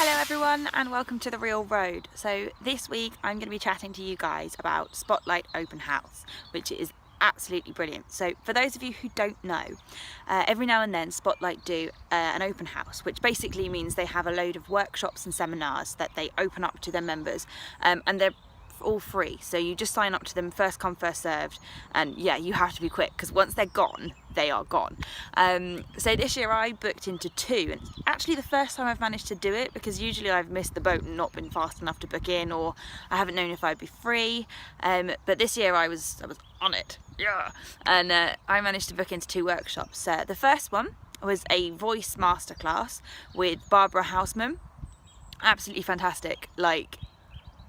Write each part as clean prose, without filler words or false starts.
Hello everyone and welcome to The Real Road. So this week I'm going to be chatting to you guys about Spotlight Open House, which is absolutely brilliant. So for those of you who don't know, every now and then Spotlight do an open house, which basically means they have a load of workshops and seminars that they open up to their members, and they're all free, so you just sign up to them, first come first served, and yeah, you have to be quick because once they're gone, they are gone. So this year I booked into 2, and it's actually the first time I've managed to do it because usually I've missed the boat and not been fast enough to book in, or I haven't known if I'd be free, but this year I was on it, yeah, and I managed to book into 2 workshops. The first one was a voice masterclass with Barbara Houseman. Absolutely fantastic, like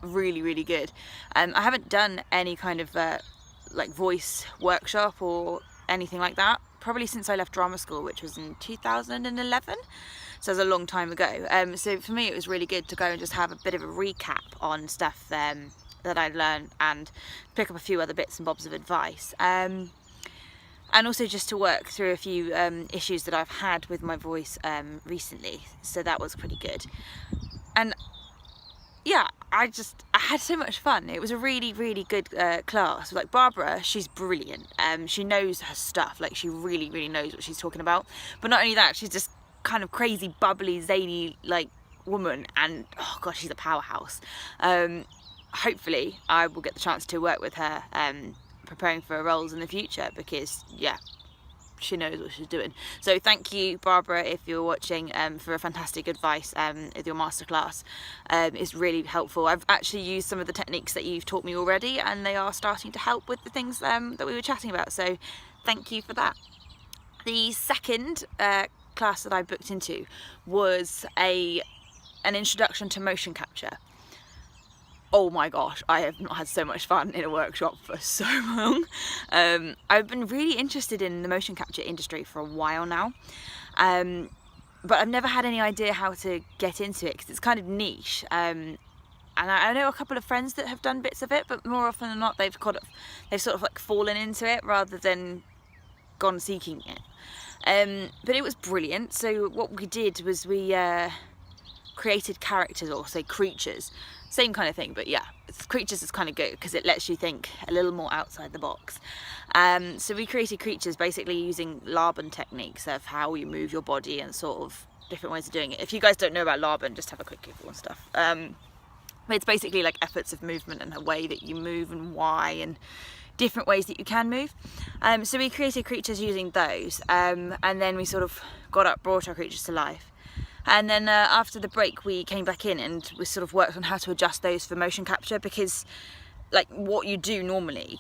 really good. I haven't done any kind of like voice workshop or anything like that probably since I left drama school, which was in 2011, so it was a long time ago. So for me it was really good to go and just have a bit of a recap on stuff that I learned and pick up a few other bits and bobs of advice, and also just to work through a few issues that I've had with my voice recently, so that was pretty good. And yeah, I had so much fun. It was a really good class. Like Barbara, she's brilliant. She knows her stuff. Like she really knows what she's talking about. But not only that, she's just kind of crazy, bubbly, zany like woman, and oh god, she's a powerhouse. Hopefully, I will get the chance to work with her, preparing for roles in the future, because yeah, she knows what she's doing. So thank you, Barbara, if you're watching, for a fantastic advice with your masterclass. It's really helpful. I've actually used some of the techniques that you've taught me already, and they are starting to help with the things that we were chatting about, so thank you for that. The second class that I booked into was an introduction to motion capture. Oh my gosh, I have not had so much fun in a workshop for so long. I've been really interested in the motion capture industry for a while now, but I've never had any idea how to get into it because it's kind of niche. And I know a couple of friends that have done bits of it, but more often than not they've sort of like fallen into it rather than gone seeking it. But it was brilliant. So what we did was we created characters, or say creatures. Same kind of thing, but yeah, creatures is kind of good because it lets you think a little more outside the box. So we created creatures basically using Laban techniques of how you move your body and sort of different ways of doing it. If you guys don't know about Laban, just have a quick Google and stuff. But it's basically like efforts of movement and the way that you move and why, and different ways that you can move. So we created creatures using those, and then we sort of brought our creatures to life. And then after the break we came back in and we sort of worked on how to adjust those for motion capture, because like what you do normally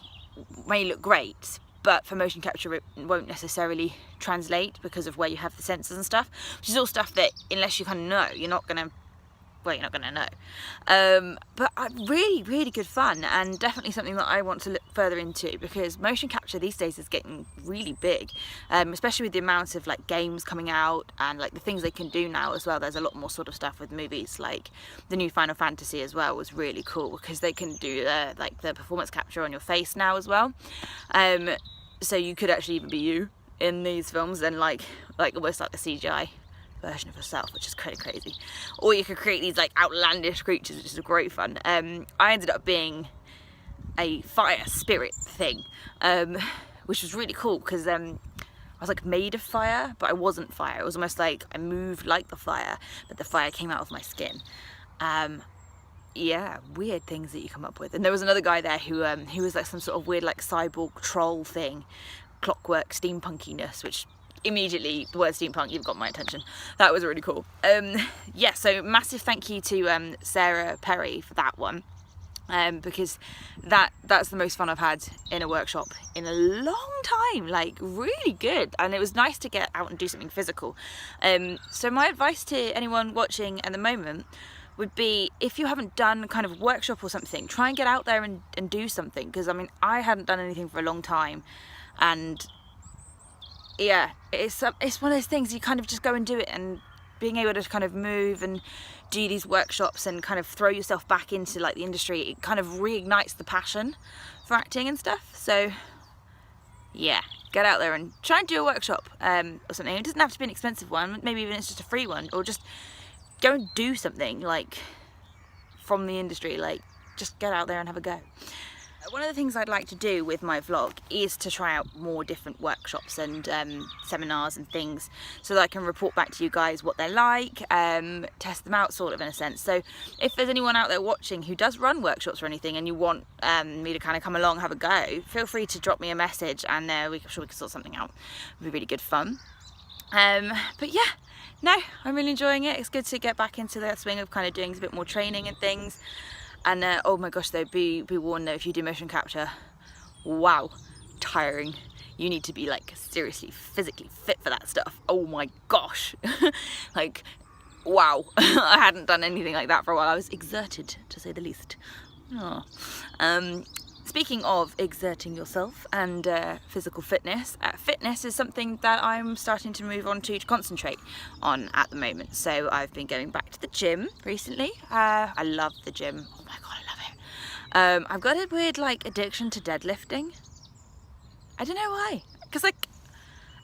may look great, but for motion capture it won't necessarily translate because of where you have the sensors and stuff, which is all stuff that unless you kind of know, you're not gonna know. But really good fun, and definitely something that I want to look further into, because motion capture these days is getting really big, especially with the amount of like games coming out and like the things they can do now as well. There's a lot more sort of stuff with movies, like the new Final Fantasy as well was really cool because they can do like the performance capture on your face now as well. So you could actually even be you in these films and like almost like a CGI version of yourself, which is kind of crazy. Or you could create these like outlandish creatures, which is great fun. I ended up being a fire spirit thing, which was really cool because I was like made of fire, but I wasn't fire. It was almost like I moved like the fire, but the fire came out of my skin. Yeah, weird things that you come up with. And there was another guy there who was like some sort of weird like cyborg troll thing, clockwork steampunkiness, which immediately, the word steampunk, you've got my attention. That was really cool. Yeah, so massive thank you to Sarah Perry for that one, because that's the most fun I've had in a workshop in a long time. Like really good, and it was nice to get out and do something physical. So my advice to anyone watching at the moment would be, if you haven't done kind of a workshop or something, try and get out there and do something, because I mean I hadn't done anything for a long time, and yeah, it's one of those things you kind of just go and do it, and being able to kind of move and do these workshops and kind of throw yourself back into like the industry, it kind of reignites the passion for acting and stuff. So yeah, get out there and try and do a workshop or something. It doesn't have to be an expensive one, maybe even it's just a free one, or just go and do something like from the industry, like just get out there and have a go. One of the things I'd like to do with my vlog is to try out more different workshops and seminars and things, so that I can report back to you guys what they're like, test them out sort of in a sense. So if there's anyone out there watching who does run workshops or anything and you want me to kind of come along, have a go, feel free to drop me a message, and I'm sure we can sort something out. It'll be really good fun. But yeah, no, I'm really enjoying it. It's good to get back into that swing of kind of doing a bit more training and things. And oh my gosh though, be warned though, if you do motion capture, wow, tiring. You need to be like seriously physically fit for that stuff. Oh my gosh. Like, wow. I hadn't done anything like that for a while. I was exerted, to say the least. Oh. Speaking of exerting yourself and physical fitness, fitness is something that I'm starting to move on to concentrate on at the moment. So I've been going back to the gym recently. I love the gym. Oh my god, I love it. I've got a weird like addiction to deadlifting. I don't know why. Because like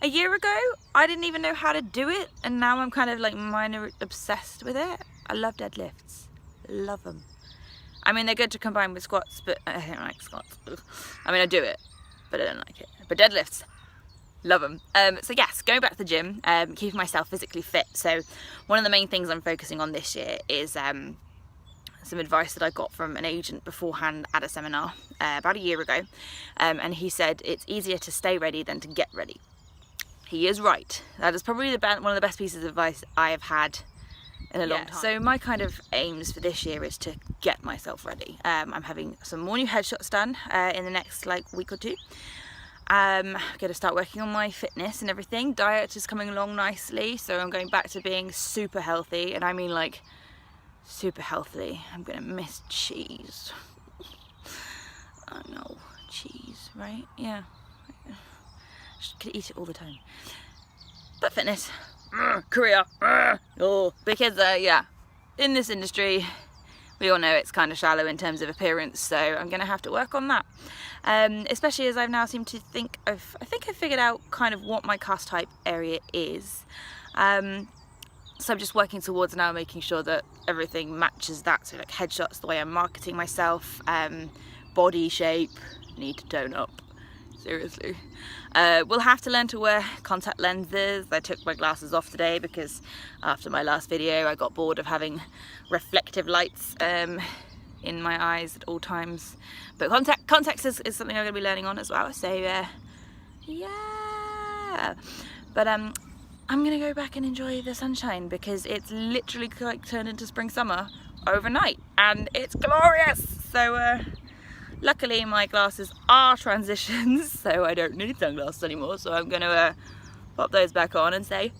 a year ago, I didn't even know how to do it, and now I'm kind of like minor obsessed with it. I love deadlifts. Love them. I mean, they're good to combine with squats, but I don't like squats. Ugh. I mean, I do it, but I don't like it. But deadlifts, love them. So yes, going back to the gym, keeping myself physically fit. So one of the main things I'm focusing on this year is some advice that I got from an agent beforehand at a seminar about a year ago. And he said, it's easier to stay ready than to get ready. He is right. That is probably one of the best pieces of advice I have had in a long time. So my kind of aims for this year is to get myself ready. I'm having some more new headshots done in the next like week or two. I'm going to start working on my fitness and everything. Diet is coming along nicely, so I'm going back to being super healthy, and I mean like super healthy. I'm going to miss cheese. I know, cheese, right? Yeah. Could eat it all the time. But fitness, career, oh, because yeah, in this industry, we all know it's kind of shallow in terms of appearance, so I'm going to have to work on that. Especially as I've now seemed to think I think I've figured out kind of what my cast type area is. So I'm just working towards now making sure that everything matches that. So like headshots, the way I'm marketing myself, body shape, need to tone up. Seriously. We'll have to learn to wear contact lenses. I took my glasses off today because after my last video I got bored of having reflective lights in my eyes at all times. But contacts is something I'm going to be learning on as well. So yeah. But I'm going to go back and enjoy the sunshine because it's literally like turned into spring summer overnight and it's glorious. So luckily my glasses are transitions, so I don't need sunglasses anymore, so I'm going to pop those back on and say